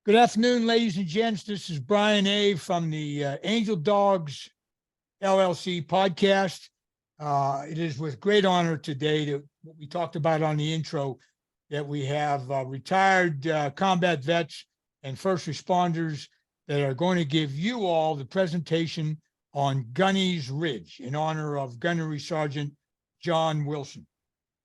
Good afternoon, ladies and gents. This is Brian A. from the Angel Dogs LLC podcast. It is with great honor today that what we talked about on the intro, that we have retired combat vets and first responders that are going to give you all the presentation on Gunny's Ridge in honor of Gunnery Sergeant John Wilson.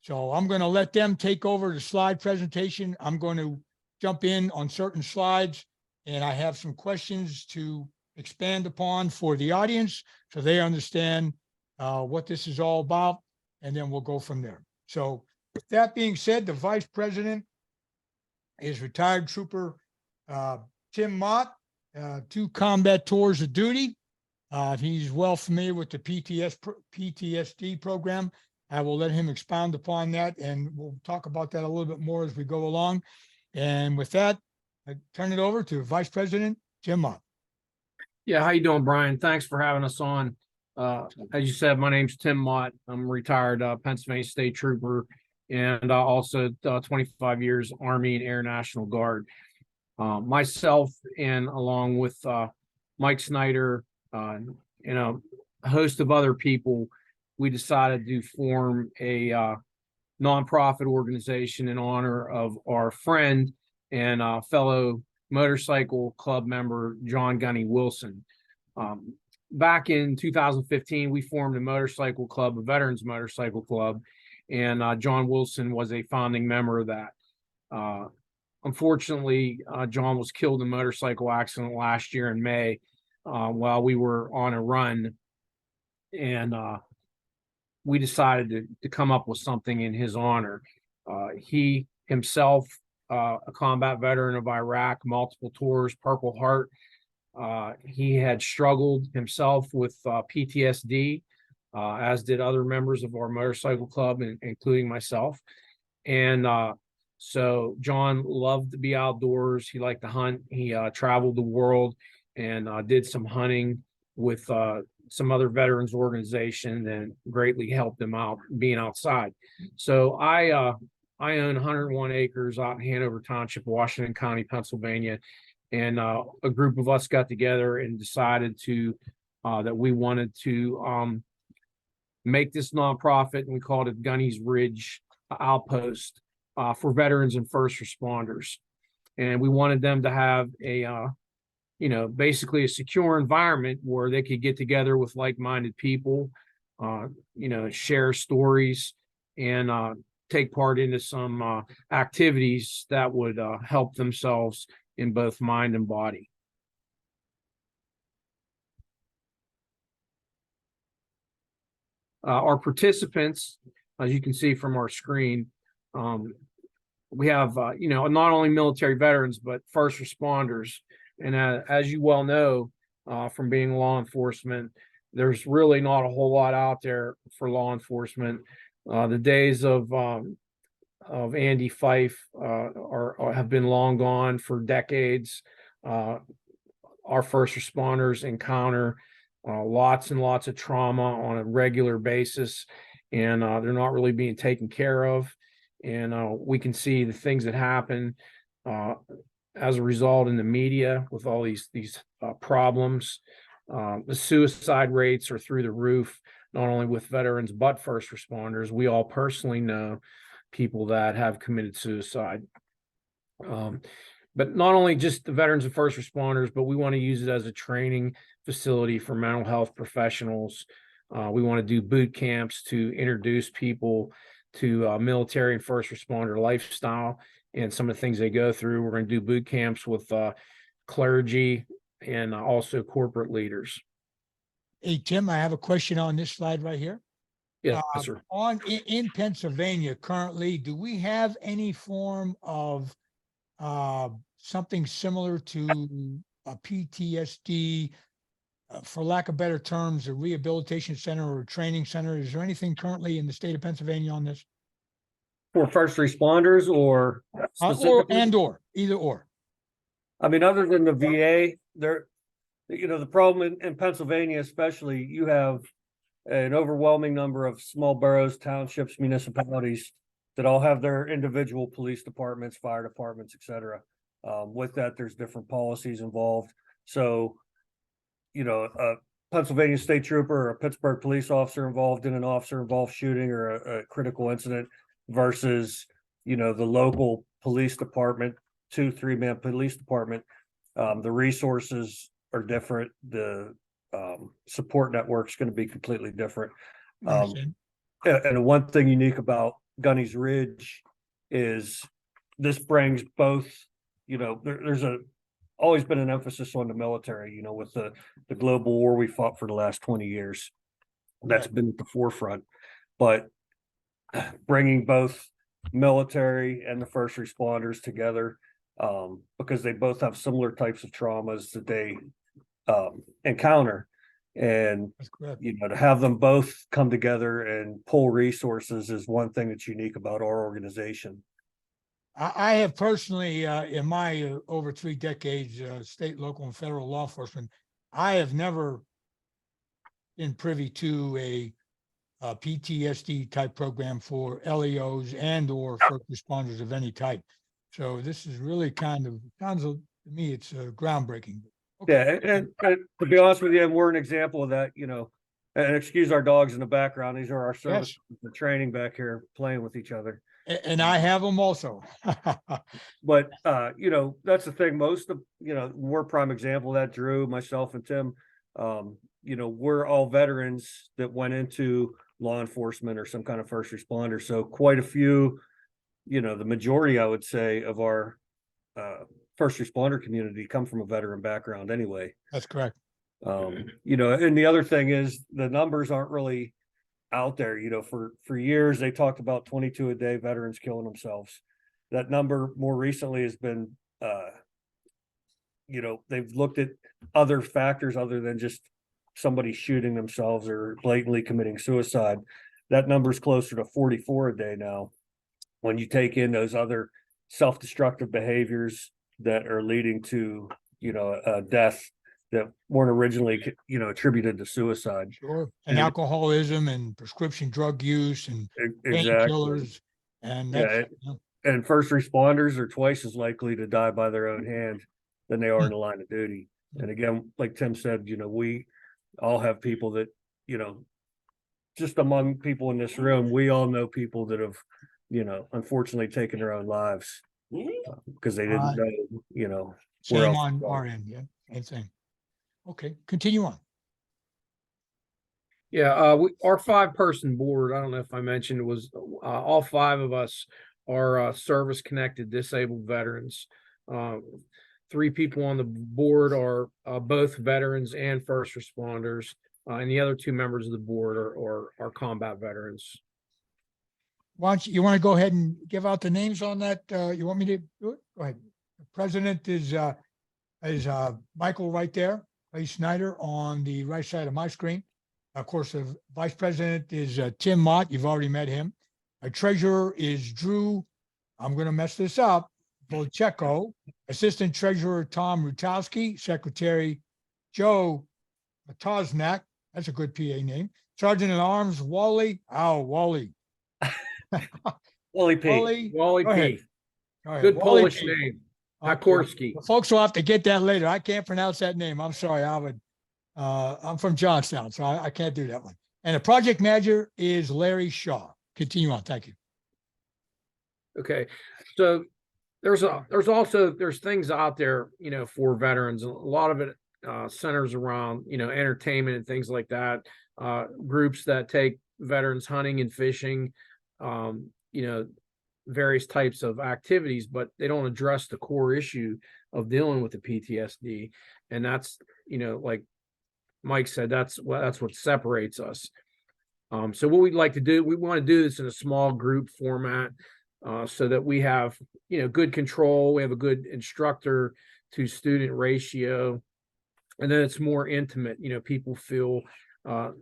So I'm going to let them take over the slide presentation. I'm going to jump in on certain slides, and I have some questions to expand upon for the audience so they understand what this is all about, and then we'll go from there. So with that being said, the vice president is retired trooper Tim Mott, 2 combat tours of duty. He's well familiar with the PTSD program. I will let him expound upon that, and we'll talk about that a little bit more as we go along. And with that, I turn it over to Vice President Jim Mott. Yeah, how you doing, Brian? Thanks for having us on. As you said, my name's Tim Mott. I'm a retired Pennsylvania State Trooper, and also 25 years Army and Air National Guard. Myself, and along with Mike Snyder, and a host of other people, we decided to form a nonprofit organization in honor of our friend and fellow motorcycle club member, John Gunny Wilson. Back in 2015, we formed a motorcycle club, a veterans motorcycle club, and John Wilson was a founding member of that. Unfortunately, John was killed in a motorcycle accident last year in May while we were on a run, and we decided to come up with something in his honor. He himself, a combat veteran of Iraq, multiple tours, Purple Heart. He had struggled himself with PTSD, as did other members of our motorcycle club, including myself. And so John loved to be outdoors. He liked to hunt. He traveled the world and did some hunting with some other veterans organization, and greatly helped him out being outside. So I own 101 acres out in Hanover Township, Washington County, Pennsylvania. And a group of us got together and decided that we wanted to make this nonprofit, and we called it Gunny's Ridge Outpost for veterans and first responders. And we wanted them to have basically a secure environment where they could get together with like-minded people, share stories, and take part into some activities that would help themselves in both mind and body. Our participants, as you can see from our screen, we have, not only military veterans, but first responders. And as you well know, from being law enforcement, there's really not a whole lot out there for law enforcement. The days of Andy Fife have been long gone for decades. Our first responders encounter lots and lots of trauma on a regular basis, and they're not really being taken care of. And we can see the things that happen as a result in the media with all these problems. The suicide rates are through the roof, not only with veterans, but first responders. We all personally know people that have committed suicide. But not only just the veterans and first responders, but we want to use it as a training facility for mental health professionals. We want to do boot camps to introduce people to military and first responder lifestyle and some of the things they go through. We're going to do boot camps with clergy and also corporate leaders. Hey, Tim, I have a question on this slide right here. Yes, sir. In Pennsylvania currently, do we have any form of something similar to a PTSD, for lack of better terms, a rehabilitation center or a training center? Is there anything currently in the state of Pennsylvania on this? For first responders or or either or? I mean, other than the VA, the problem in Pennsylvania, especially, you have an overwhelming number of small boroughs, townships, municipalities that all have their individual police departments, fire departments, et cetera. With that, there's different policies involved. So, a Pennsylvania state trooper or a Pittsburgh police officer involved in an officer involved shooting or a critical incident versus, the local police department, 2-3 man police department. The resources are different. The support network is going to be completely different. Understand. And one thing unique about Gunny's Ridge is this brings both, there's always been an emphasis on the military, with the global war we fought for the last 20 years. That's been at the forefront. But bringing both military and the first responders together, because they both have similar types of traumas that they encounter. And, That's correct. to have them both come together and pull resources is one thing that's unique about our organization. I have personally, in my over 3 decades, state, local, and federal law enforcement, I have never been privy to a PTSD type program for LEOs and or first responders of any type. So this is really sounds to me, it's groundbreaking. Okay. Yeah, and to be honest with you, we're an example of that, and excuse our dogs in the background. These are our service, the training back here playing with each other. And I have them also. But, that's the thing. Most of, we're a prime example of that. Drew, myself, and Tim, we're all veterans that went into law enforcement or some kind of first responder. So quite a few, the majority, I would say, of our first responder community come from a veteran background anyway. That's correct. And the other thing is the numbers aren't really out there. For years they talked about 22 a day veterans killing themselves. That number more recently has been they've looked at other factors other than just somebody shooting themselves or blatantly committing suicide. That number is closer to 44 a day now when you take in those other self-destructive behaviors that are leading to death that weren't originally attributed to suicide. Sure. And alcoholism and prescription drug use and Exactly. painkillers. And that's, and first responders are twice as likely to die by their own hand than they are in the line of duty. And again, like Tim said, we all have people that, just among people in this room, we all know people that have, unfortunately taken their own lives because they didn't know, same on our end. Yeah. Same thing. Okay. Continue on. Yeah, our 5-person board, I don't know if I mentioned, was all 5 of us are service-connected disabled veterans. 3 people on the board are both veterans and first responders, and the other 2 members of the board are combat veterans. Why don't you want to go ahead and give out the names on that? You want me to do it? Go ahead. The president is Michael right there, Ray Snyder on the right side of my screen. Of course, the vice president is Tim Mott. You've already met him. Our treasurer is Drew. I'm going to mess this up. Volcheko. Assistant treasurer Tom Rutowski. Secretary Joe Tosnak. That's a good PA name. Sergeant at Arms Wally. Wally. Wally P. Wally Go ahead. P. Go ahead. Good Wally Polish P. name. Okay. Hakorski. The folks will have to get that later. I can't pronounce that name. I'm sorry. I'm from Johnstown, so I can't do that one. And the project manager is Larry Shaw. Continue on. Thank you. Okay. So there's things out there, for veterans. A lot of it centers around, entertainment and things like that. Groups that take veterans hunting and fishing, various types of activities, but they don't address the core issue of dealing with the PTSD. And that's, like Mike said, that's what separates us. So what we'd like to do, we want to do this in a small group format, so that we have, good control. We have a good instructor to student ratio, and then it's more intimate. People feel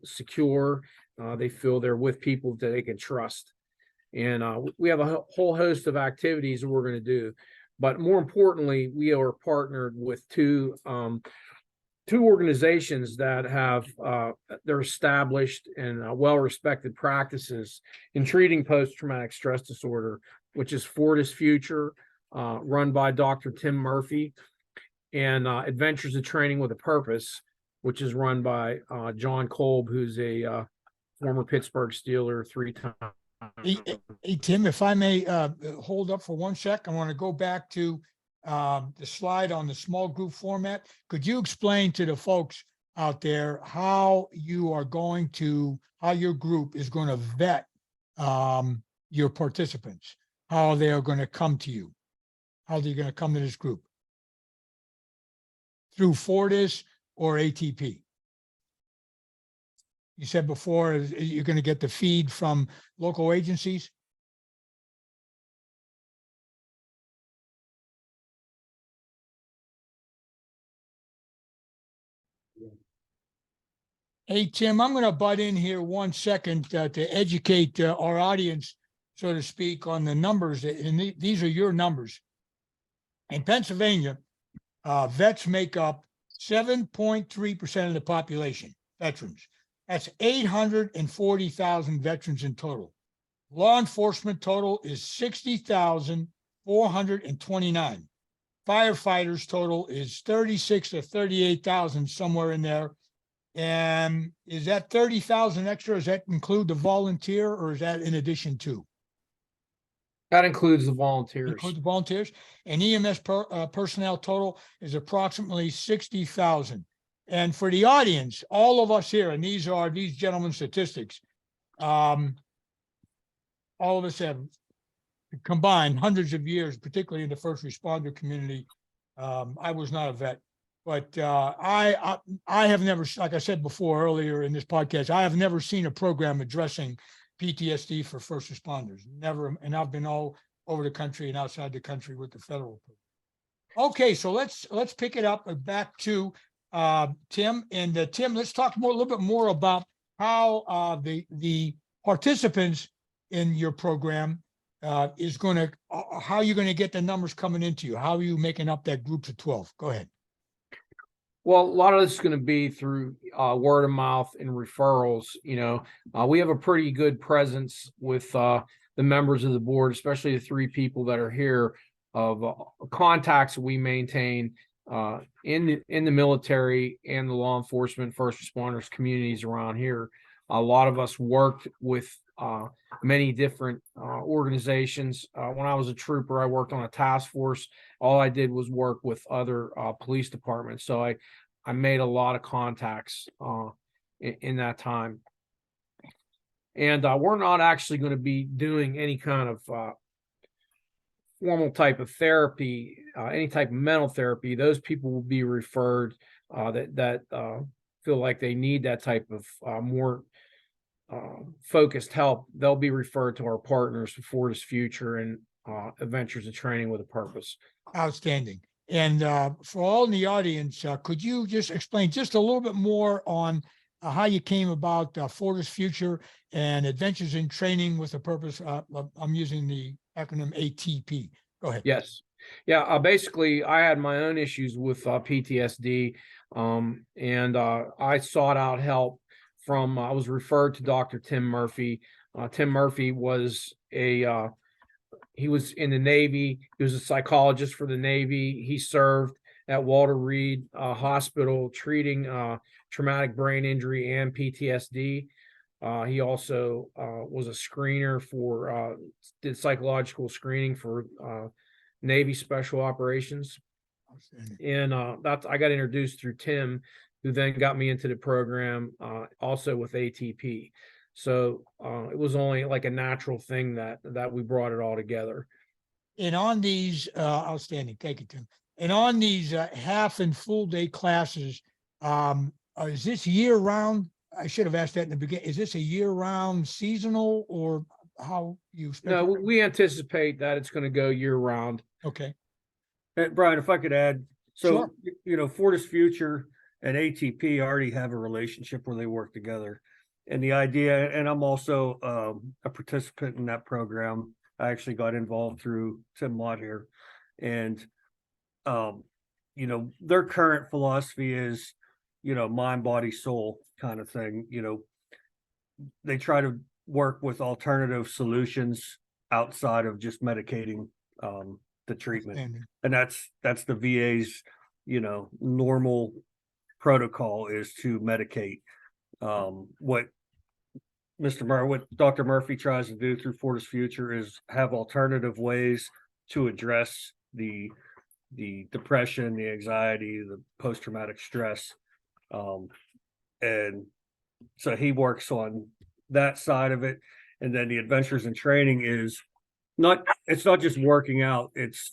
secure. They feel they're with people that they can trust. And we have a whole host of activities that we're going to do. But more importantly, we are partnered with two organizations that have they're established and well-respected practices in treating post-traumatic stress disorder, which is Fortis Future run by Dr. Tim Murphy, and Adventures of Training with a Purpose, which is run by John Kolb, who's a former Pittsburgh Steeler, 3-time. Hey, Tim, if I may hold up for 1 sec, I want to go back to the slide on the small group format. Could you explain to the folks out there how your group is going to vet your participants, how they are going to come to you, how they're going to come to this group? Through Fortis or ATP? You said before you're going to get the feed from local agencies? Hey, Tim, I'm going to butt in here 1 second to educate our audience, so to speak, on the numbers. And these are your numbers. In Pennsylvania, vets make up 7.3% of the population, veterans. That's 840,000 veterans in total. Law enforcement total is 60,429. Firefighters total is 36 to 38,000, somewhere in there. And is that 30,000 extra? Does that include the volunteer, or is that in addition to? That includes the volunteers. Include the volunteers. And EMS personnel total is approximately 60,000. And for the audience, all of us here, and these are these gentlemen's statistics, all of us have combined hundreds of years, particularly in the first responder community. I was not a vet, but I have never, like I said before earlier in this podcast, I have never seen a program addressing PTSD for first responders. Never, and I've been all over the country and outside the country with the federal program. Okay, so let's pick it up back to Tim. And Tim, let's talk a little bit more about how the participants in your program is going to, how you're going to get the numbers coming into you. How are you making up that groups of 12? Go ahead. Well, a lot of this is going to be through word of mouth and referrals. You know, we have a pretty good presence with the members of the board, especially the 3 people that are here, of contacts we maintain in the military and the law enforcement, first responders communities around here. A lot of us worked with many different organizations. When I was a trooper, I worked on a task force. All I did was work with other police departments. So I made a lot of contacts in that time. And we're not actually going to be doing any kind of formal type of therapy, any type of mental therapy. Those people will be referred that feel like they need that type of more focused help. They'll be referred to our partners for Fortis Future and Adventures of Training with a Purpose. Outstanding. And for all in the audience, could you just explain just a little bit more on how you came about Fortis Future and Adventures in Training with a Purpose? I'm using the acronym ATP. Go ahead. Yes. Yeah. Basically, I had my own issues with PTSD, and I sought out help from, I was referred to Dr. Tim Murphy. Tim Murphy was he was in the Navy. He was a psychologist for the Navy. He served at Walter Reed Hospital treating traumatic brain injury and PTSD. He also was a screener for, did psychological screening for Navy Special Operations. And that's, I got introduced through Tim, who then got me into the program also with ATP. So it was only like a natural thing that we brought it all together. And on these, outstanding, thank you, Tim. And on these half and full day classes, is this year round? I should have asked that in the beginning. Is this a year round seasonal, or how you expect? No, we anticipate that it's going to go year round. Okay. And Brian, if I could add, so, Sure. you know, Fortis Future and ATP already have a relationship where they work together. And the idea, and I'm also a participant in that program. I actually got involved through Tim Mott here. And, you know, their current philosophy is, you know, mind, body, soul kind of thing. You know, they try to work with alternative solutions outside of just medicating the treatment. Outstanding. And that's the VA's, normal protocol is to medicate. What Dr. Murphy tries to do through Fortis Future is have alternative ways to address the depression, the anxiety, the post-traumatic stress. And so he works on that side of it. And then the adventures in training it's not just working out, it's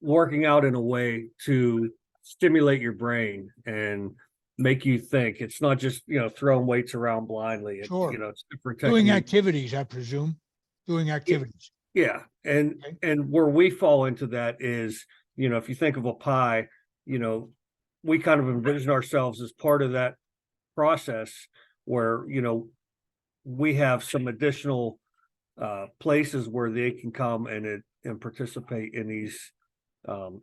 working out in a way to stimulate your brain and make you think. It's not just, throwing weights around blindly. It's, Sure. It's different Doing techniques. activities, I presume. Doing activities. Yeah. And Okay. and where we fall into that is, if you think of a pie, we kind of envision ourselves as part of that process where, we have some additional places where they can come and participate in these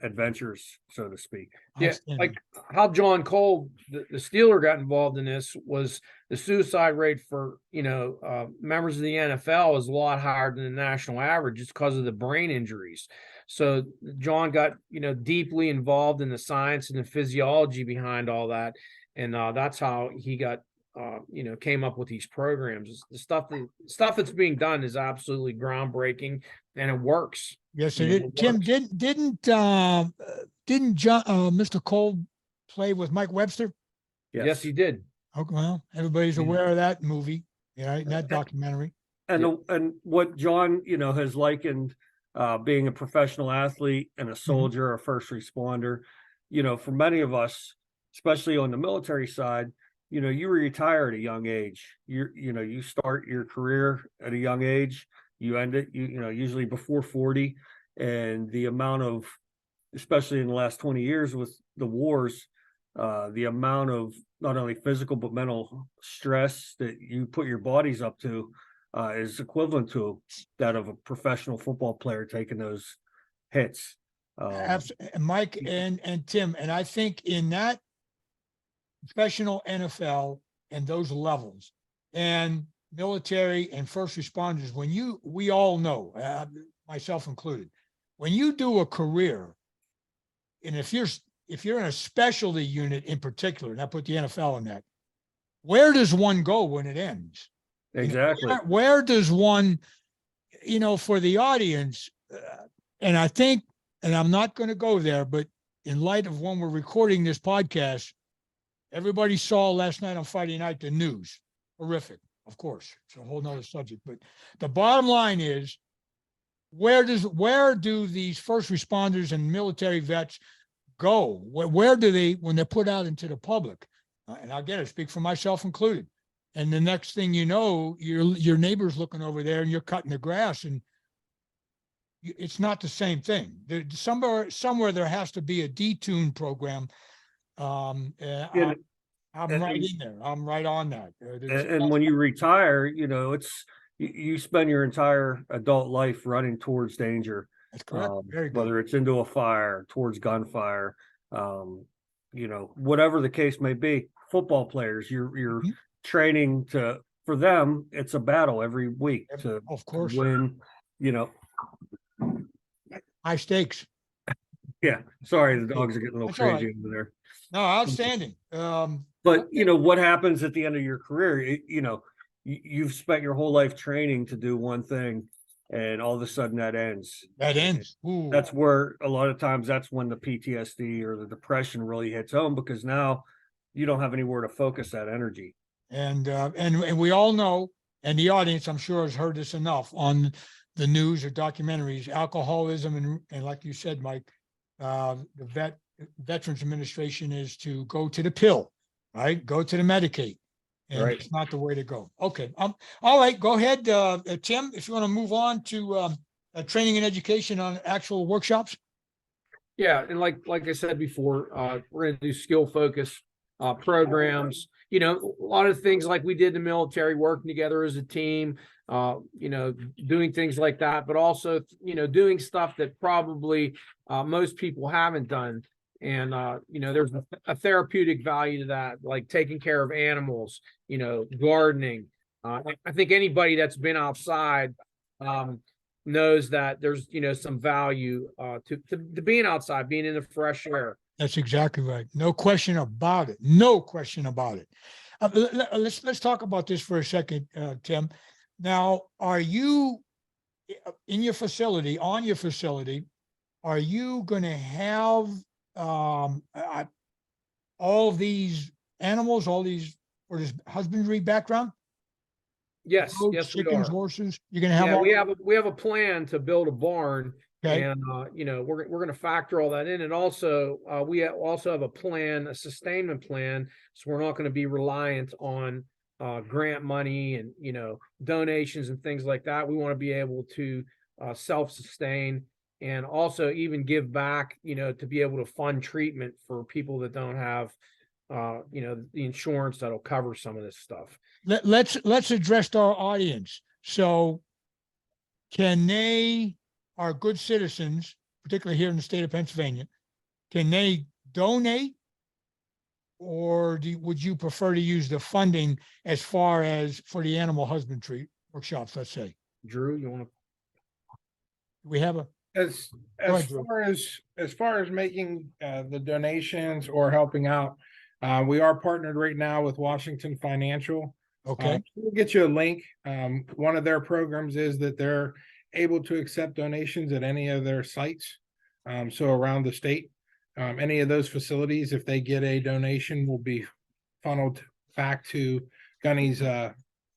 adventures, so to speak. Yeah, Outstanding. like how John Cole, the Steeler, got involved in this was the suicide rate for members of the NFL is a lot higher than the national average just because of the brain injuries. So John got deeply involved in the science and the physiology behind all that, and that's how he got came up with these programs. The stuff that's being done is absolutely groundbreaking, and it works. Yes, Yeah, it did. it Tim, works. didn't John, Mr. Cole play with Mike Webster? Yes, he did. Oh, well, everybody's Yeah. aware of that movie, in that documentary. And what John, has likened being a professional athlete and a soldier, a first responder, for many of us, especially on the military side, you retire at a young age. You start your career at a young age, you end it, usually before 40. And the amount of, especially in the last 20 years with the wars, the amount of not only physical but mental stress that you put your bodies up to is equivalent to that of a professional football player taking those hits. Mike and Tim, and I think in that professional NFL and those levels and military and first responders, we all know, myself included, when you do a career, and if you're in a specialty unit in particular, and I put the NFL in that, where does one go when it ends? Exactly. Where does one, for the audience, and I think, and I'm not going to go there, but in light of when we're recording this podcast, everybody saw last night on Friday night the news. Horrific, of course. It's a whole nother subject. But the bottom line is, where do these first responders and military vets go? Where do they, when they're put out into the public? And again, I speak for myself included. And the next thing you know, your neighbor's looking over there and you're cutting the grass, and it's not the same thing. Somewhere there has to be a detune program. I'm right in there. I'm right on that. And when you retire, you spend your entire adult life running towards danger. That's correct. Very good. Whether it's into a fire, towards gunfire, whatever the case may be. Football players, you're training for them, it's a battle every week to of course win, high stakes. Yeah. Sorry, the dogs are getting a little That's all crazy right. over there. No, outstanding. But what happens at the end of your career, you've spent your whole life training to do one thing, and all of a sudden that ends. That ends. Ooh. That's where a lot of times that's when the PTSD or the depression really hits home, because now you don't have anywhere to focus that energy. And we all know, and the audience, I'm sure, has heard this enough on the news or documentaries, alcoholism, and like you said, Mike, the Veterans Administration is to go to the pill, right? Go to the Medicaid. And Right. It's not the way to go. Okay. All right. Go ahead, Tim, if you want to move on to training and education on actual workshops. Yeah, and like I said before, we're going to do skill focus programs. A lot of things like we did in the military, working together as a team. Doing things like that, but also doing stuff that probably most people haven't done. And there's a therapeutic value to that, like taking care of animals, gardening. I think anybody that's been outside, knows that there's, some value to being outside, being in the fresh air. That's exactly right. No question about it. No question about it. Let's talk about this for a second, Tim. Now, are you in your facility, on your facility, are you going to have all of these animals, all these, or this husbandry background? Yes, Goats, yes, we chickens, are. horses? You're going to have Yeah, all, we have a plan to build a barn, okay, and we're going to factor all that in, and also we also have a plan, a sustainment plan, so we're not going to be reliant on grant money and donations and things like that. We want to be able to self-sustain and also even give back, to be able to fund treatment for people that don't have the insurance that'll cover some of this stuff. let's address our audience. So can they, are good citizens, particularly here in the state of Pennsylvania, can they donate? Or would you prefer to use the funding as far as for the animal husbandry workshops, let's say? Drew, you want to? We have a, As Go as ahead, Drew. far as making the donations or helping out, we are partnered right now with Washington Financial. okay, We'll get you a link. One of their programs is that they're able to accept donations at any of their sites. So around the state, any of those facilities, if they get a donation, will be funneled back to Gunny's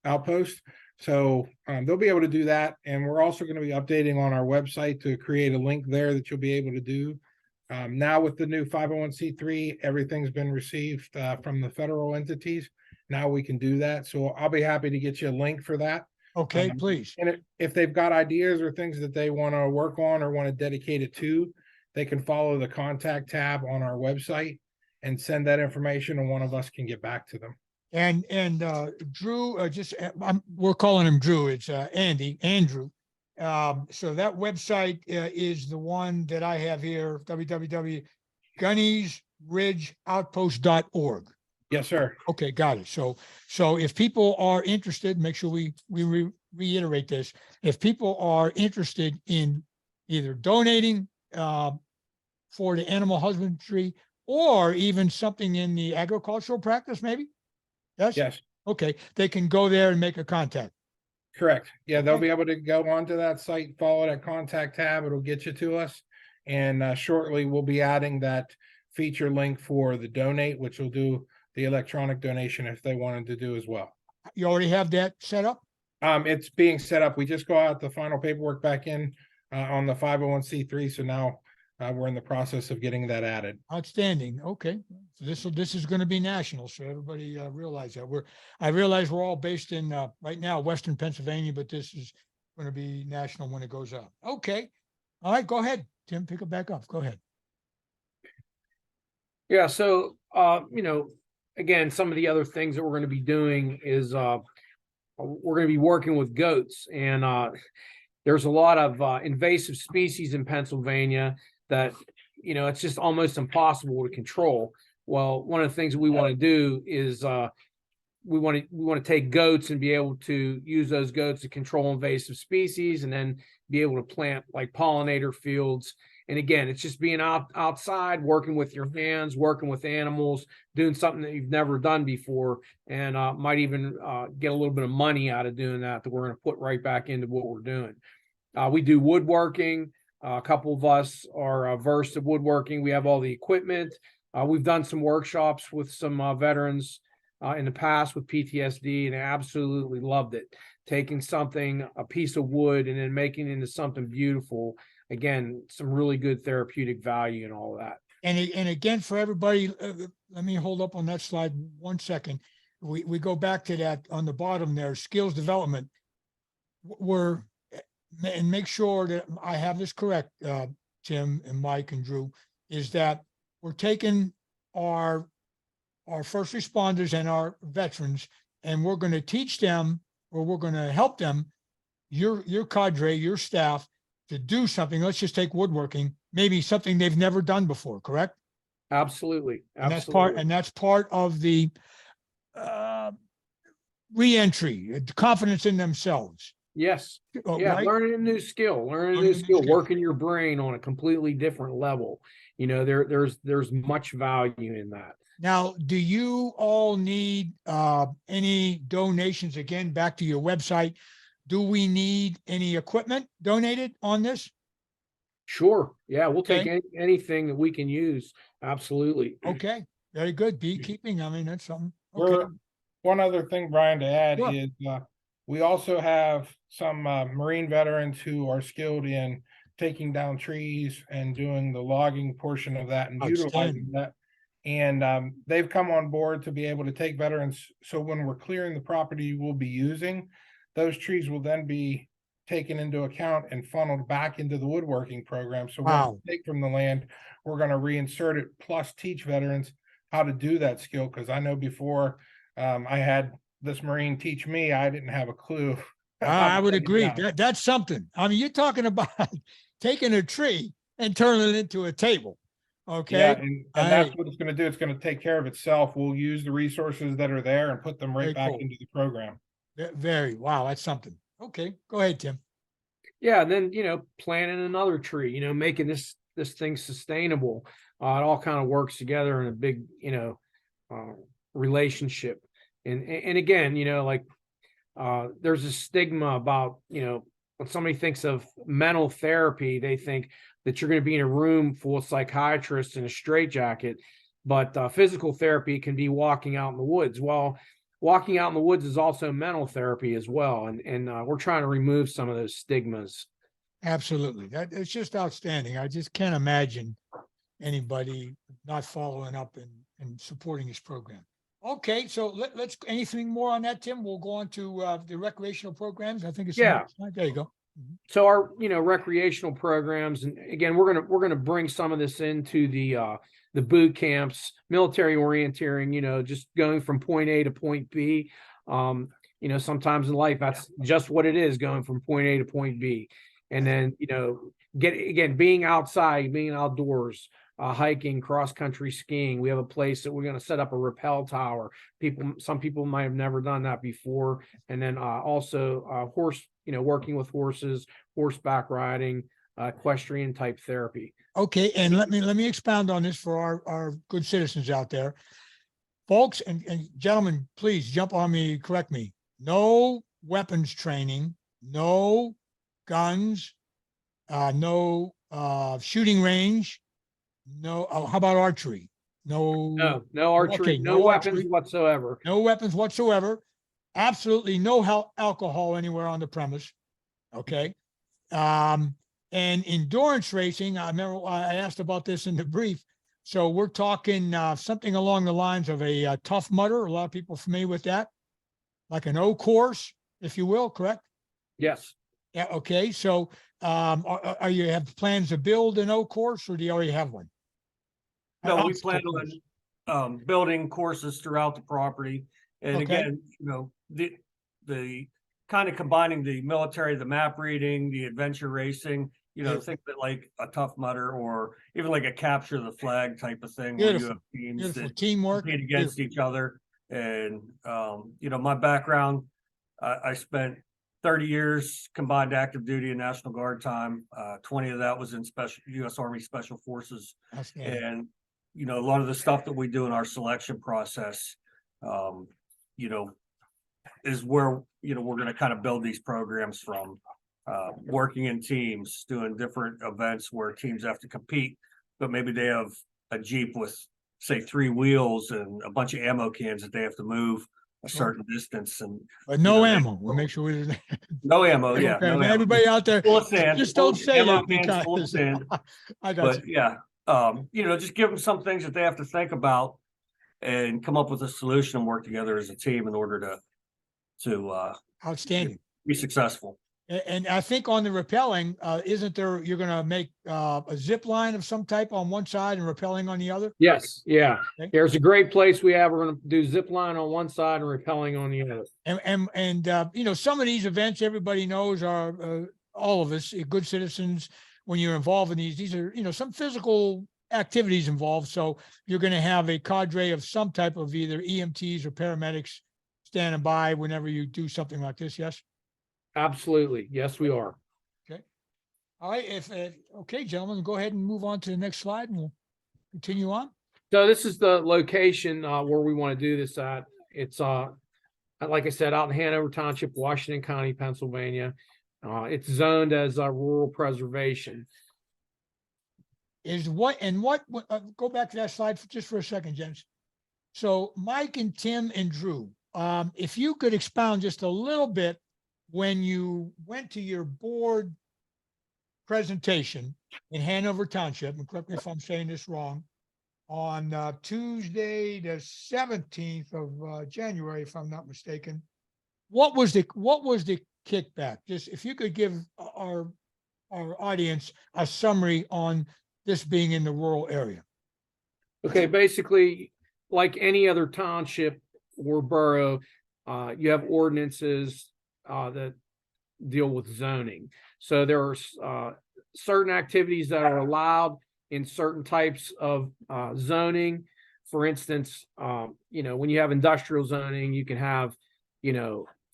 outpost. So they'll be able to do that. And we're also going to be updating on our website to create a link there that you'll be able to do. Now with the new 501c3, everything's been received from the federal entities. Now we can do that. So I'll be happy to get you a link for that. okay, please. And if they've got ideas or things that they want to work on or want to dedicate it to, they can follow the contact tab on our website and send that information, and one of us can get back to them. And Drew, we're calling him Drew. It's Andrew. So that website is the one that I have here, www.gunnysridgeoutpost.org. Yes, sir. Okay, got it. So if people are interested, make sure we reiterate this. If people are interested in either donating for the animal husbandry or even something in the agricultural practice, maybe? Yes? Yes, Okay, they can go there and make a contact. correct. Yeah, they'll Okay. be able to go onto that site, follow that contact tab. It'll get you to us. And shortly we'll be adding that feature link for the donate, which will do the electronic donation if they wanted to do as well. You already have that set up? It's being set up. We just go out the final paperwork back in on the 501c3. So now we're in the process of getting that added. Outstanding. Okay. So this is going to be national. So everybody realize that I realize we're all based in right now, Western Pennsylvania, but this is going to be national when it goes out. Okay. All right. Go ahead, Tim, pick it back up. Go ahead. Yeah. So, again, some of the other things that we're going to be doing is we're going to be working with goats, and there's a lot of invasive species in Pennsylvania that, it's just almost impossible to control. Well, one of the things that we want to do is we want to take goats and be able to use those goats to control invasive species, and then be able to plant like pollinator fields. And again, it's just being outside, working with your hands, working with animals, doing something that you've never done before, and might even get a little bit of money out of doing that we're going to put right back into what we're doing. We do woodworking. A couple of us are versed at woodworking. We have all the equipment. We've done some workshops with some veterans in the past with PTSD, and I absolutely loved it. Taking a piece of wood, and then making it into something beautiful. Again, some really good therapeutic value and all of that. And again, for everybody, let me hold up on that slide 1 second. We go back to that on the bottom there, skills development. And make sure that I have this correct, Tim and Mike and Drew, is that we're taking our first responders and our veterans, and we're going to teach them, or we're going to help them, your cadre, your staff, to do something. Let's just take woodworking, maybe something they've never done before, correct? Absolutely. And Absolutely. that's part of the re-entry, confidence in themselves. Yes. Oh, Yeah, right? learning a new skill, Learning a new skill. working your brain on a completely different level. You know, there's much value in that. Now, do you all need any donations? Again, back to your website. Do we need any equipment donated on this? Sure. Yeah, we'll take Okay. anything that we can use. Absolutely. Okay, very good. Beekeeping, I mean, that's something. Okay, One other thing, Brian, to add Sure. is, we also have some, Marine veterans who are skilled in taking down trees and doing the logging portion of that and utilizing Outstanding. that. And, they've come on board to be able to take veterans, so when we're clearing the property we'll be using, those trees will then be taken into account and funneled back into the woodworking program. So what Wow. we take from the land, we're gonna reinsert it, plus teach veterans how to do that skill, because I know before, I had this Marine teach me, I didn't have a clue. how I to would take it agree. down. That's something. I mean, you're talking about taking a tree and turning it into a table. Yeah, Okay, and that's I, what it's gonna do. It's gonna take care of itself. We'll use the resources that are there and put them very right back cool. into the program. Very, wow, that's something. Okay, go ahead, Tim. Yeah, and then planting another tree, making this thing sustainable. It all kind of works together in a big, uh, relationship. And again, like there's a stigma about, when somebody thinks of mental therapy, they think that you're going to be in a room full of psychiatrists in a straitjacket. But physical therapy can be walking out in the woods. Well, walking out in the woods is also mental therapy as well. And we're trying to remove some of those stigmas. Absolutely. That it's just outstanding. I just can't imagine anybody not following up and supporting this program. Okay, so let's, anything more on that, Tim? We'll go on to the recreational programs. I think it's the Yeah. next slide. There you go. So our recreational programs, and again we're gonna bring some of this into the boot camps, military orienteering, just going from point A to point B. Sometimes in life that's just what it is, going from point A to point B. And then being outside, being outdoors, hiking, cross country skiing. We have a place that we're going to set up a rappel tower. Some people might have never done that before. And then also horse, working with horses, horseback riding, equestrian type therapy. Okay, and let me expound on this for our good citizens out there. Folks and gentlemen, please jump on me, correct me. No weapons training, no guns, no shooting range, no, how about archery? No, No archery, okay, no weapons archery, whatsoever. no weapons whatsoever. Absolutely no alcohol anywhere on the premise. Okay. And endurance racing, I remember I asked about this in the brief. So we're talking something along the lines of a Tough Mudder. A lot of people are familiar with that, like an O course, if you will, correct? Yes. Yeah. Okay. So are you have plans to build an O course, or do you already have one? An No, we obstacle plan course. on building courses throughout the property. And Okay. again, the kind of combining the military, the map reading, the adventure racing, Beautiful. think that like a Tough Mudder or even like a capture the flag type of thing where you Beautiful. have teams Beautiful that teamwork. compete against each other. And my background, I spent 30 years combined active duty and National Guard time. 20 of that was in U.S. Army Special Forces. Outstanding. And a lot of the stuff that we do in our selection process, is where we're going to kind of build these programs from. Working in teams, doing different events where teams have to compete, but maybe they have a Jeep with, say, 3 wheels and a bunch of ammo cans that they have to move a certain distance, and But no they- ammo. We'll make sure we. no ammo. Yeah, Okay, no but ammo. everybody out there, Full of sand. just don't say ammo it cans full of because sand. I got But yeah, just give them some things that they have to think about and come up with a solution and work together as a team in order to outstanding. be successful. And I think on the rappelling, isn't there, you're going to make a zip line of some type on one side and rappelling on the other? Yes. Yeah. Okay. There's a great place we have. We're going to do zip line on one side and rappelling on the other. And some of these events everybody knows are all of us good citizens. When you're involved in these are, some physical activities involved. So you're going to have a cadre of some type of either EMTs or paramedics standing by whenever you do something like this. Yes. Absolutely. Yes, we are. All right, okay, gentlemen, go ahead and move on to the next slide and we'll continue on. So this is the location where we want to do this at. It's like I said, out in Hanover Township, Washington County, Pennsylvania. It's zoned as rural preservation. Go back to that slide just for a second, gents. So Mike and Tim and Drew, if you could expound just a little bit when you went to your board presentation in Hanover Township, and correct me if I'm saying this wrong, on Tuesday, the 17th of January, if I'm not mistaken. What was the kickback? Just if you could give our audience a summary on this being in the rural area. Okay, basically, like any other township or borough, you have ordinances that deal with zoning. So there are certain activities that are allowed in certain types of zoning. For instance, when you have industrial zoning, you can have,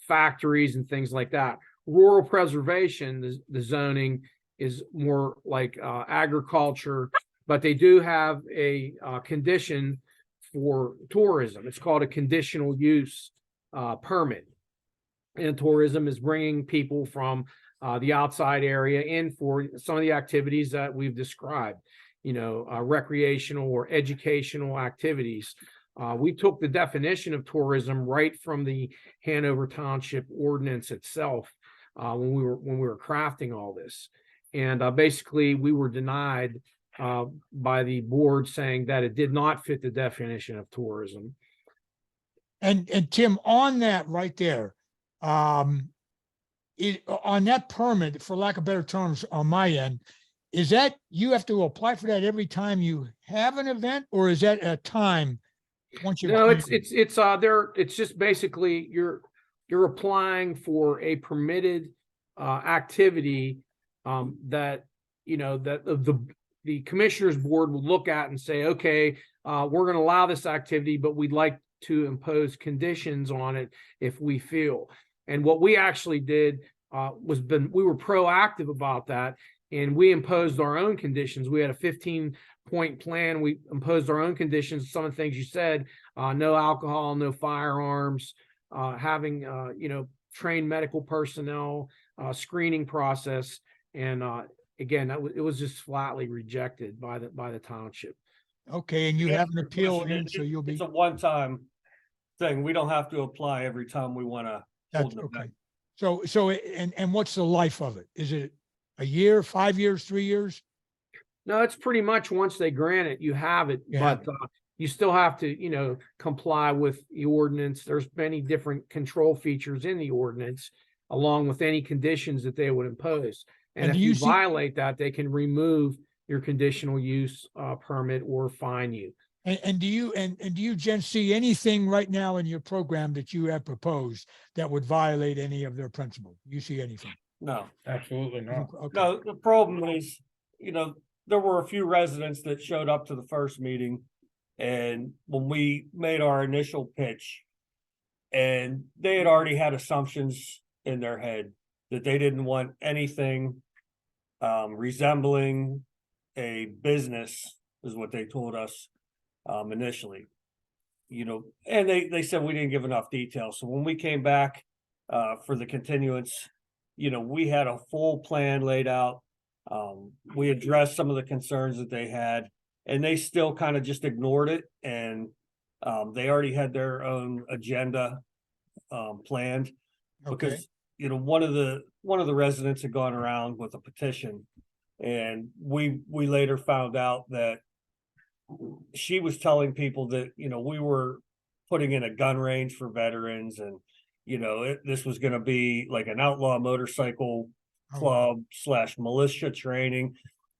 factories and things like that. Rural preservation, the zoning is more like agriculture, but they do have a condition for tourism. It's called a conditional use permit. And tourism is bringing people from the outside area in for some of the activities that we've described, recreational or educational activities. We took the definition of tourism right from the Hanover Township ordinance itself when we were crafting all this. And basically, we were denied by the board saying that it did not fit the definition of tourism. And Tim, on that right there, on that permit, for lack of better terms on my end, is that you have to apply for that every time you have an event, or is that a time once you? No, it's just basically you're applying for a permitted activity that the commissioners board will look at and say, okay, we're going to allow this activity, but we'd like to impose conditions on it if we feel. And what we actually did we were proactive about that, and we imposed our own conditions. We had a 15-point plan. We imposed our own conditions. Some of the things you said, no alcohol, no firearms, having trained medical personnel, screening process, and again, it was just flatly rejected by the township. Okay, and you have an appeal in, so you'll be. It's a one-time thing. We don't have to apply every time we want to. That's okay. And what's the life of it? Is it a year, 5 years, 3 years? No, it's pretty much once they grant it, you have it, but you still have to, comply with the ordinance. There's many different control features in the ordinance, along with any conditions that they would impose. And if you violate that, they can remove your conditional use permit or fine you. And do you gents see anything right now in your program that you have proposed that would violate any of their principles? You see anything? No, Absolutely not. Okay. no, the problem is, there were a few residents that showed up to the first meeting, and when we made our initial pitch, and they had already had assumptions in their head that they didn't want anything resembling a business, is what they told us initially. And they said we didn't give enough detail. So when we came back for the continuance, we had a full plan laid out. We addressed some of the concerns that they had, and they still kind of just ignored it. And they already had their own agenda planned, because one of the residents had gone around with a petition, and we later found out that she was telling people that we were putting in a gun range for veterans, and this was going to be like an outlaw motorcycle club / militia training.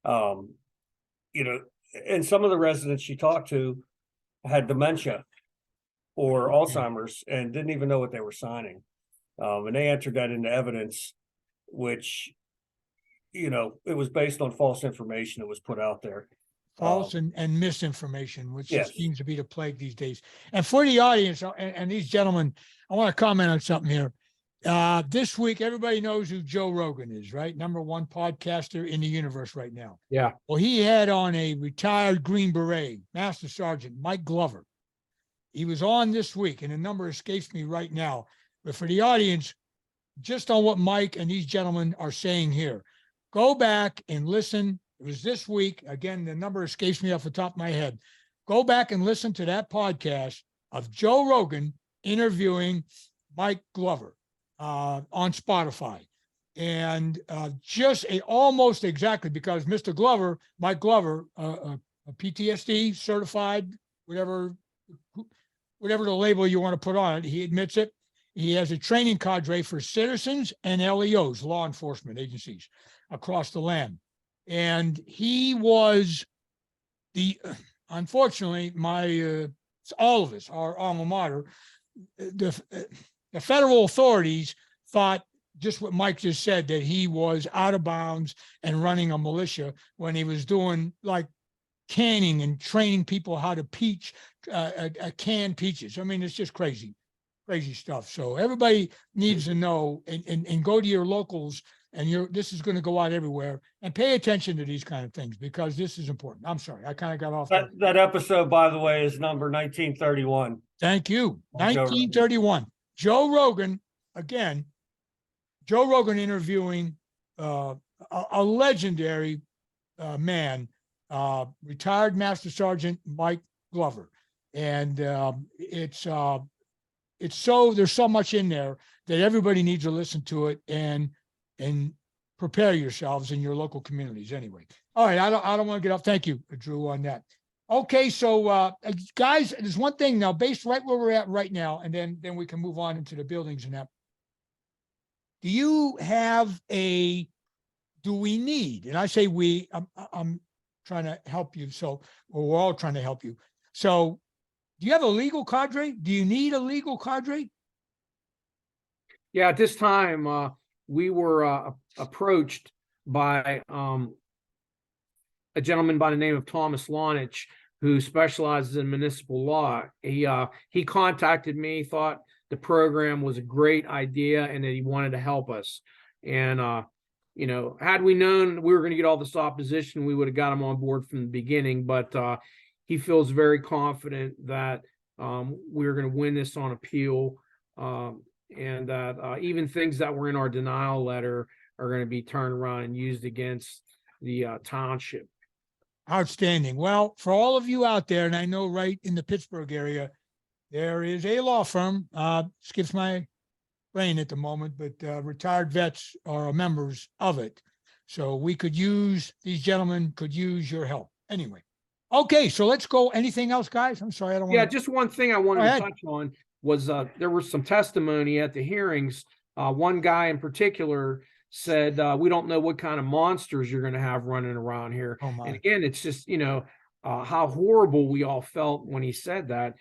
And some of the residents she talked to had dementia or Alzheimer's and didn't even know what they were signing. And they entered that into evidence, which, it was based on false information that was put out there. False and misinformation, which Yes. seems to be the plague these days. And for the audience and these gentlemen, I want to comment on something here. This week, everybody knows who Joe Rogan is, right? #1 podcaster in the universe right now. Yeah. Well, he had on a retired Green Beret, Master Sergeant Mike Glover. He was on this week, and the number escapes me right now. But for the audience, just on what Mike and these gentlemen are saying here, go back and listen. It was this week. Again, the number escapes me off the top of my head. Go back and listen to that podcast of Joe Rogan interviewing Mike Glover on Spotify. And just almost exactly, because Mr. Glover, Mike Glover, a PTSD certified, whatever the label you want to put on it, he admits it. He has a training cadre for citizens and LEOs, law enforcement agencies across the land. And he was unfortunately, all of us, our alma mater, the federal authorities thought just what Mike just said, that he was out of bounds and running a militia when he was doing like canning and training people how to can peaches. I mean, it's just crazy stuff. So everybody needs to know and go to your locals, and this is going to go out everywhere, and pay attention to these kind of things, because this is important. I'm sorry, I kind of got off. That episode, by the way, is number 1931. Thank you. On Joe 1931. Joe Rogan, again, Joe Rogan interviewing a legendary man, retired Master Sergeant Mike Glover. And there's so much in there that everybody needs to listen to it and prepare yourselves in your local communities anyway. All right, I don't want to get off. Thank you, Drew, on that. Okay, so guys, there's one thing now, based right where we're at right now, and then we can move on into the buildings and that. Do you have do we need, and I say we, I'm trying to help you, so we're all trying to help you. So do you have a legal cadre? Do you need a legal cadre? Yeah, at this time, we were approached by a gentleman by the name of Thomas Lonich, who specializes in municipal law. He contacted me, thought the program was a great idea, and that he wanted to help us. And had we known we were going to get all this opposition, we would have got him on board from the beginning. But he feels very confident that we're going to win this on appeal, and that even things that were in our denial letter are going to be turned around and used against the township. Outstanding. Well, for all of you out there, and I know right in the Pittsburgh area, there is a law firm, skips my brain at the moment, but retired vets are members of it. So these gentlemen could use your help. Anyway. Okay, so let's go. Anything else, guys? I'm sorry, I don't want Yeah, just one thing I wanted Go to ahead. touch on was there was some testimony at the hearings. One guy in particular said, we don't know what kind of monsters you're going to have running around here. Oh my. And again, it's just, how horrible we all felt when he said that,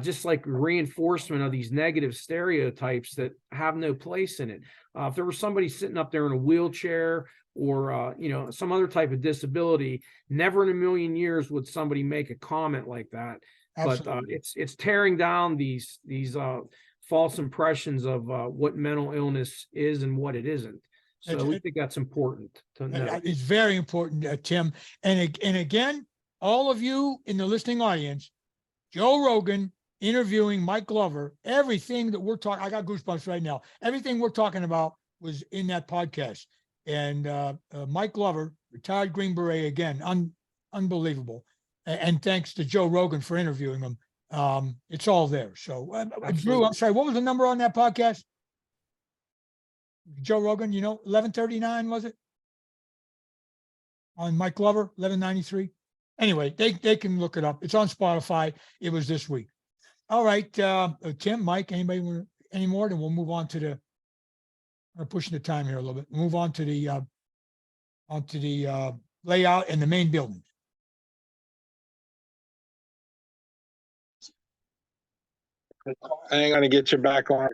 just like reinforcement of these negative stereotypes that have no place in it. If there was somebody sitting up there in a wheelchair or, some other type of disability, never in a million years would somebody make a comment like that. Absolutely. But it's tearing down these false impressions of what mental illness is and what it isn't. So we think that's important to know. It's very important, Tim. And again, all of you in the listening audience, Joe Rogan interviewing Mike Glover, everything that we're talking, I got goosebumps right now. Everything we're talking about was in that podcast. And Mike Glover, retired Green Beret, again, unbelievable. And thanks to Joe Rogan for interviewing him. It's all there. So, Drew, I'm sorry, what was the number on that podcast? Joe Rogan, 1139, was it? On Mike Glover, 1193. Anyway, they can look it up. It's on Spotify. It was this week. All right, Tim, Mike, anybody want any more? Then we'll move on to we're pushing the time here a little bit. Move on to the layout and the main building. Hang on to get you back on.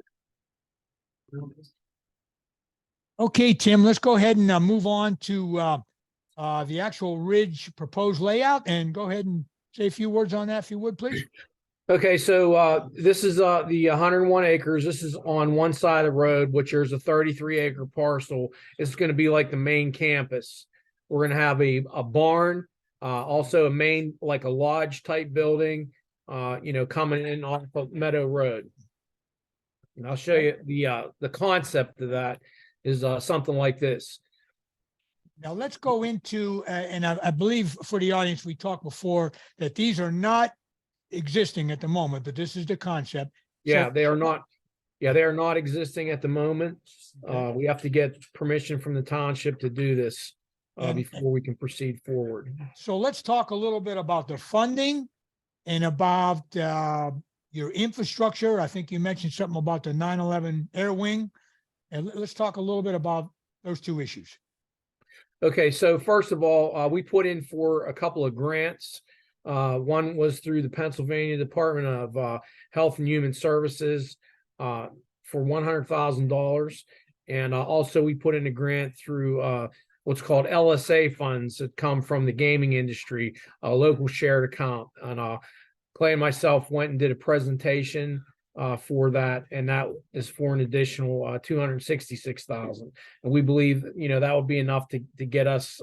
Okay, Tim, let's go ahead and move on to the actual Ridge proposed layout, and go ahead and say a few words on that, if you would, please. Okay, so this is the 101 acres. This is on one side of the road, which there's a 33-acre parcel. It's going to be like the main campus. We're going to have a barn, also a main, like a lodge type building, coming in off of Meadow Road. And I'll show you the concept of that is something like this. Now let's go into, and I believe for the audience, we talked before that these are not existing at the moment, but this is the concept. Yeah, So- they are not. Yeah, they are not existing at the moment. Okay. We have to get permission from the township to do this And- before we can proceed forward. So let's talk a little bit about the funding and about your infrastructure. I think you mentioned something about the 9/11 Air Wing. And let's talk a little bit about those two issues. Okay, so first of all, we put in for a couple of grants. One was through the Pennsylvania Department of Health and Human Services for $100,000. And also we put in a grant through what's called LSA funds that come from the gaming industry, a local shared account. And Clay and myself went and did a presentation for that, and that is for an additional $266,000. And we believe, that would be enough to get us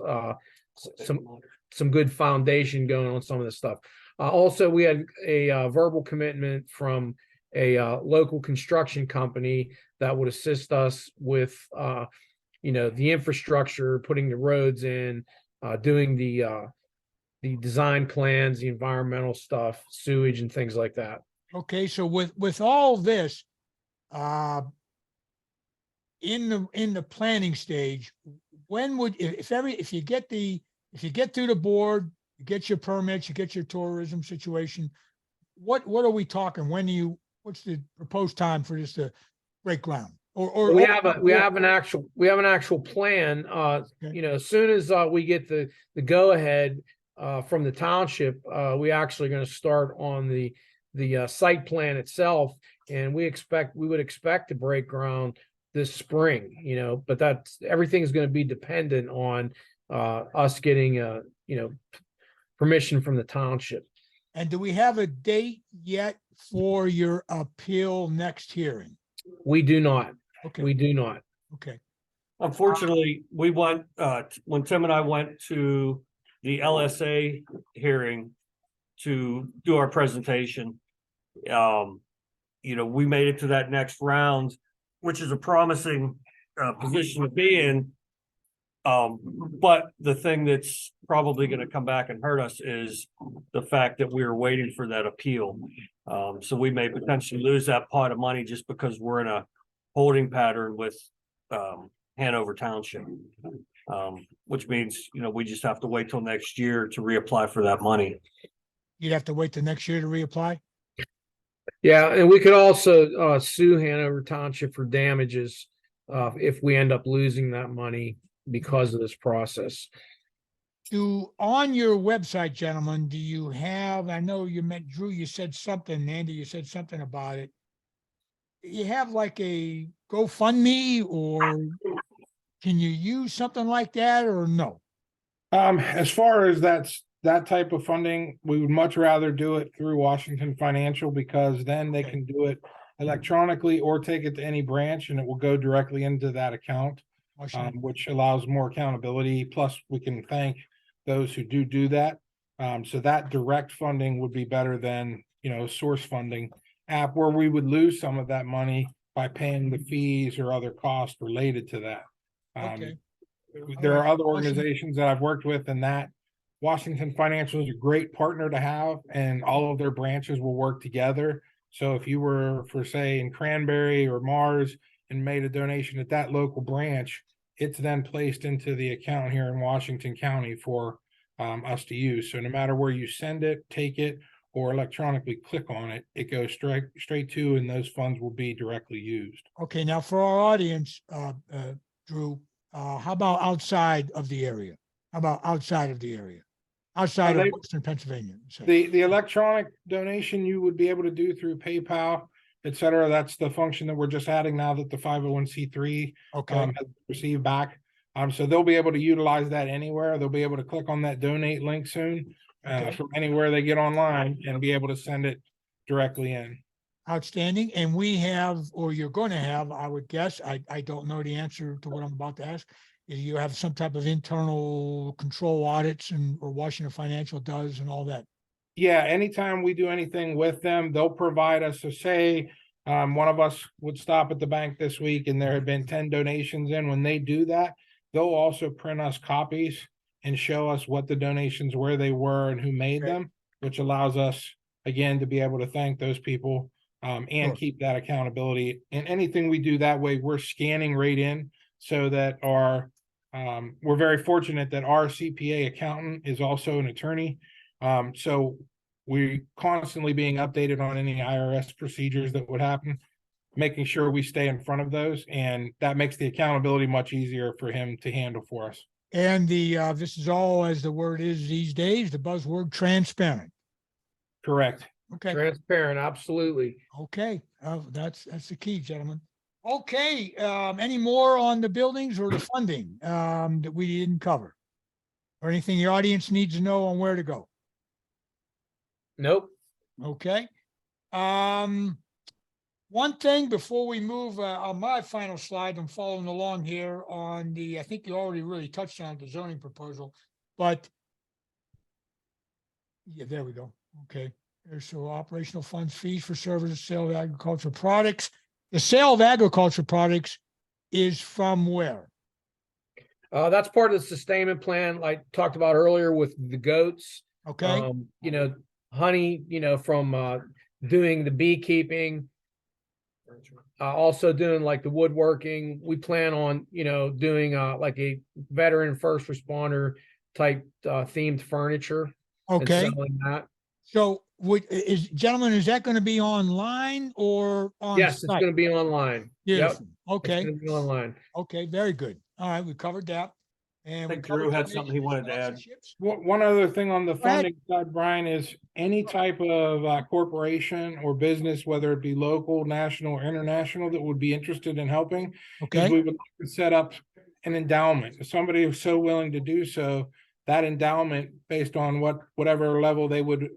some good foundation going on some of this stuff. Also, we had a verbal commitment from a local construction company that would assist us with, the infrastructure, putting the roads in, doing the design plans, the environmental stuff, sewage and things like that. Okay, so with all this, in the planning stage, when would, if you get through the board, you get your permits, you get your tourism situation, what are we talking? What's the proposed time for this to break ground? Or We have an actual plan. As soon as we get the go ahead from the township, we actually going to start on the site plan itself, and we would expect to break ground this spring. But everything's going to be dependent on us getting permission from the township. And do we have a date yet for your appeal next hearing? We do not. Okay. We do not. Okay. Unfortunately, we went, when Tim and I went to the LSA hearing to do our presentation, we made it to that next round, which is a promising position to be in. But the thing that's probably going to come back and hurt us is the fact that we were waiting for that appeal. So we may potentially lose that pot of money just because we're in a holding pattern with Hanover Township, which means, we just have to wait till next year to reapply for that money. You'd have to wait till next year to reapply? Yeah, and we could also sue Hanover Township for damages if we end up losing that money because of this process. On your website, gentlemen, do you have, I know you met Drew, you said something, Andy, you said something about it. You have like a GoFundMe, or can you use something like that, or no? As far as that type of funding, we would much rather do it through Washington Financial, because then they can do it electronically or take it to any branch and it will go directly into that account, which allows more accountability. Plus, we can thank those who do that. So that direct funding would be better than, source funding app, where we would lose some of that money by paying the fees or other costs related to that. Okay. There are other organizations that I've worked with, and that Washington Financial is a great partner to have, and all of their branches will work together. So if you were, for say, in Cranberry or Mars and made a donation at that local branch, it's then placed into the account here in Washington County for us to use. So no matter where you send it, take it, or electronically click on it, it goes straight to, and those funds will be directly used. Okay, now for our audience, Drew, how about outside of the area? Outside of Western Pennsylvania? The electronic donation you would be able to do through PayPal, et cetera. That's the function that we're just adding now that the 501c3 has received back. So they'll be able to utilize that anywhere. They'll be able to click on that donate link soon from anywhere they get online and be able to send it directly in. Outstanding. And we have, or you're going to have, I would guess, I don't know the answer to what I'm about to ask. Is you have some type of internal control audits and, or Washington Financial does and all that. Yeah, anytime we do anything with them, they'll provide us, so say, one of us would stop at the bank this week and there had been 10 donations in. When they do that, they'll also print us copies and show us what the donations, where they were and who made Okay. them, which allows us, again, to be able to thank those people, and Sure. keep that accountability. And anything we do that way, we're scanning right in so that our, we're very fortunate that our CPA accountant is also an attorney. So we constantly being updated on any IRS procedures that would happen, making sure we stay in front of those, and that makes the accountability much easier for him to handle for us. And the, this is all, as the word is these days, the buzzword transparent. Correct. Okay. Transparent, absolutely. Okay. That's the key, gentlemen. Okay. Any more on the buildings or the funding, that we didn't cover? Or anything the audience needs to know on where to go? Nope. Okay. One thing before we move, on my final slide, I'm following along here on the, I think you already really touched on the zoning proposal, but yeah, there we go. Okay. There's so operational funds, fees for services, sale of agricultural products. The sale of agricultural products is from where? That's part of the sustainment plan, like talked about earlier with the goats. Okay. You know, honey, you know, from doing the beekeeping, also doing like the woodworking. We plan on, you know, doing like a veteran first responder type themed furniture and Okay. selling that. So gentlemen, is that going to be online or on Yes, it's site? going to be online. Yep, Beautiful. it's Okay. going to be online. Okay, very good. All right, we covered that. And I we think Drew covered had something he donations, wanted to add. sponsorships. One other thing on the Go ahead. funding side, Brian, is any type of corporation or business, whether it be local, national, or international, that would be interested in helping, is Okay, we would like to set up an endowment. If somebody is so willing to do so, that endowment, based on whatever level they would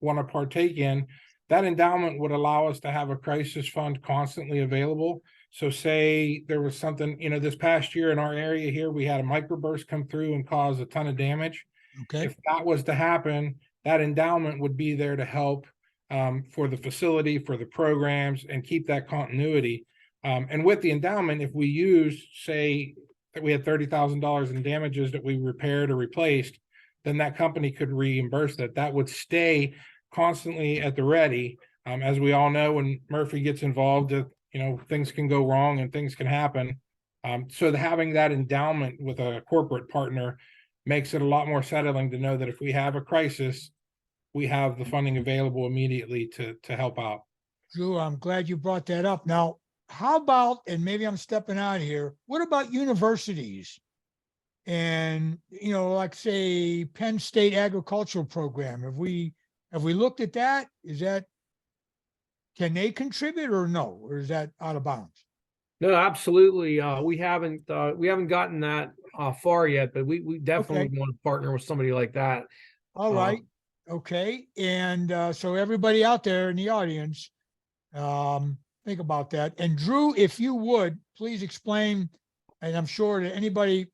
want to partake in, that endowment would allow us to have a crisis fund constantly available. So say there was something, you know, this past year in our area here, we had a microburst come through and cause a ton of damage. okay, If that was to happen, that endowment would be there to help for the facility, for the programs, and keep that continuity. And with the endowment, if we use, say, that we had $30,000 in damages that we repaired or replaced, then that company could reimburse that. That would stay constantly at the ready. As we all know, when Murphy gets involved, you know, things can go wrong and things can happen. So having that endowment with a corporate partner makes it a lot more settling to know that if we have a crisis, we have the funding available immediately to help out. Drew, I'm glad you brought that up. Now, how about, and maybe I'm stepping out here, what about universities? And, you know, like say Penn State agricultural program, have we looked at that? Can they contribute or no? Or is that out of bounds? No, absolutely. We haven't gotten that far yet, but we definitely want to partner with somebody like that. All right. Okay. And so everybody out there in the audience, think about that. And Drew, if you would, please explain, and I'm sure that anybody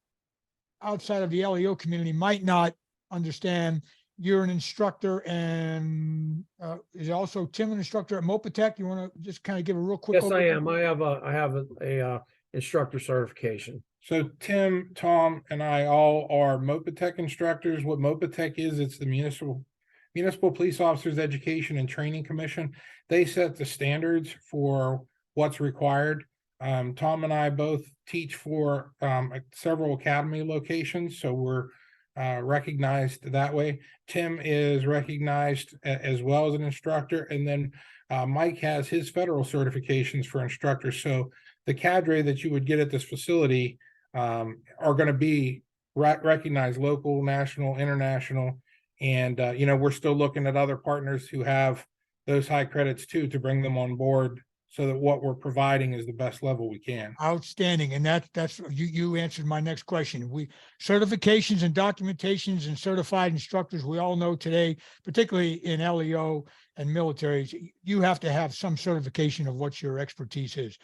outside of the LEO community might not understand, you're an instructor, and is also Tim an instructor at Mopatech? You want to just kind of give a real quick Yes, I overview? am. I have a instructor certification. So Tim, Tom, and I all are Mopatech instructors. What Mopatech is, it's the Municipal Police Officers Education and Training Commission. They set the standards for what's required. Tom and I both teach for several academy locations, so we're recognized that way. Tim is recognized as well as an instructor, and then Mike has his federal certifications for instructors. So the cadre that you would get at this facility are going to be recognized local, national, international. And, you know, we're still looking at other partners who have those high credits too, to bring them on board so that what we're providing is the best level we can. Outstanding. And that's, you answered my next question. Certifications and documentations and certified instructors, we all know today, particularly in LEO and militaries, you have to have some certification of what your expertise is.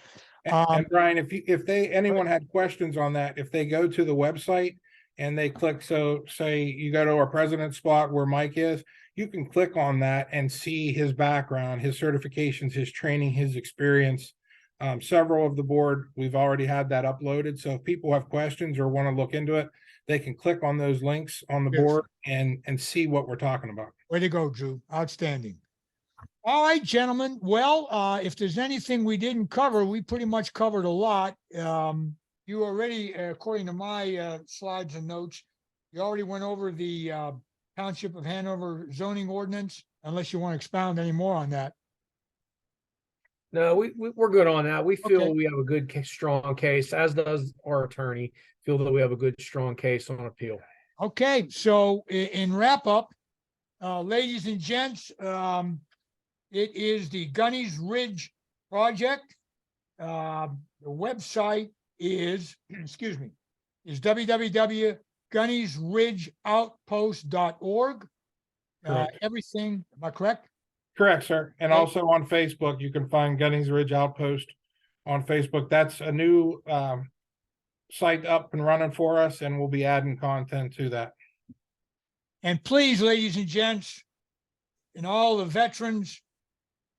And Brian, if anyone had questions on that, if they go to the website and they click, so say you go to our president's spot where Mike is, you can click on that and see his background, his certifications, his training, his experience. Several of the board, we've already had that uploaded. So if people have questions or want to look into it, they can click on those links on the Yes. board and see what we're talking about. Way to go, Drew. Outstanding. All right, gentlemen. Well, if there's anything we didn't cover, we pretty much covered a lot. You already, according to my slides and notes, you already went over the Township of Hanover zoning ordinance, unless you want to expound any more on that. No, we're good on that. We feel Okay. we have a good, strong case, as does our attorney. Feel that we have a good, strong case on appeal. Okay, so in wrap up, ladies and gents, it is the Gunny's Ridge project. The website is, excuse me, is www.gunnysridgeoutpost.org. Correct. Everything, am I correct? Correct, sir. And Okay. also on Facebook, you can find Gunny's Ridge Outpost on Facebook. That's a new site up and running for us, and we'll be adding content to that. And please, ladies and gents, and all the veterans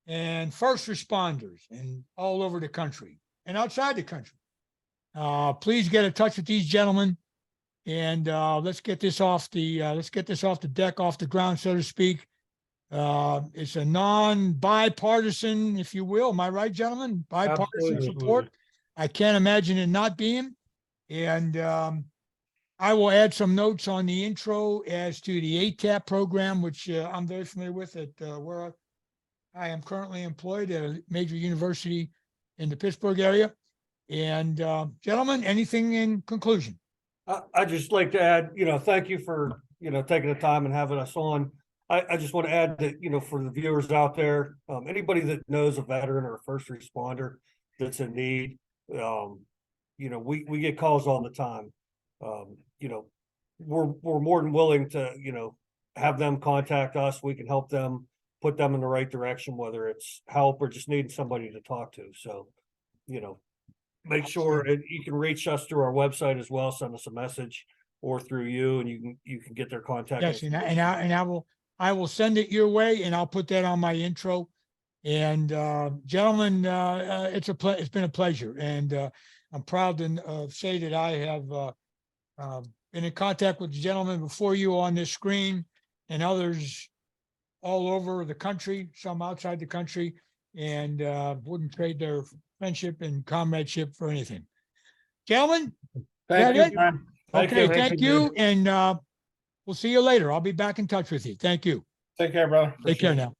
and first responders and all over the country and outside the country, please get in touch with these gentlemen, and let's get this off the deck, off the ground, so to speak. It's a non-bipartisan, if you will. Am I right, gentlemen? Bipartisan Absolutely. support. I can't imagine it not being. And I will add some notes on the intro as to the ATAP program, which I'm very familiar with at where I am currently employed at a major university in the Pittsburgh area. And gentlemen, anything in conclusion? I'd just like to add, thank you for, taking the time and having us on. I just want to add that, for the viewers out there, anybody that knows a veteran or a first responder that's in need, we get calls all the time. We're more than willing to, have them contact us. We can help them, put them in the right direction, whether it's help or just needing somebody to talk to. So, make sure you can reach us through our website as well. Send us a message or through you, and you can get their contact. Yes, I will send it your way, and I'll put that on my intro. And gentlemen, it's been a pleasure, and I'm proud to say that I have been in contact with the gentlemen before you on this screen and others all over the country, some outside the country, and wouldn't trade their friendship and comradeship for anything. Gentlemen, Thank Yeah, you, Brian. okay, thank you, and we'll see you later. I'll be back in touch with you. Thank you. Take care, brother. Take care now.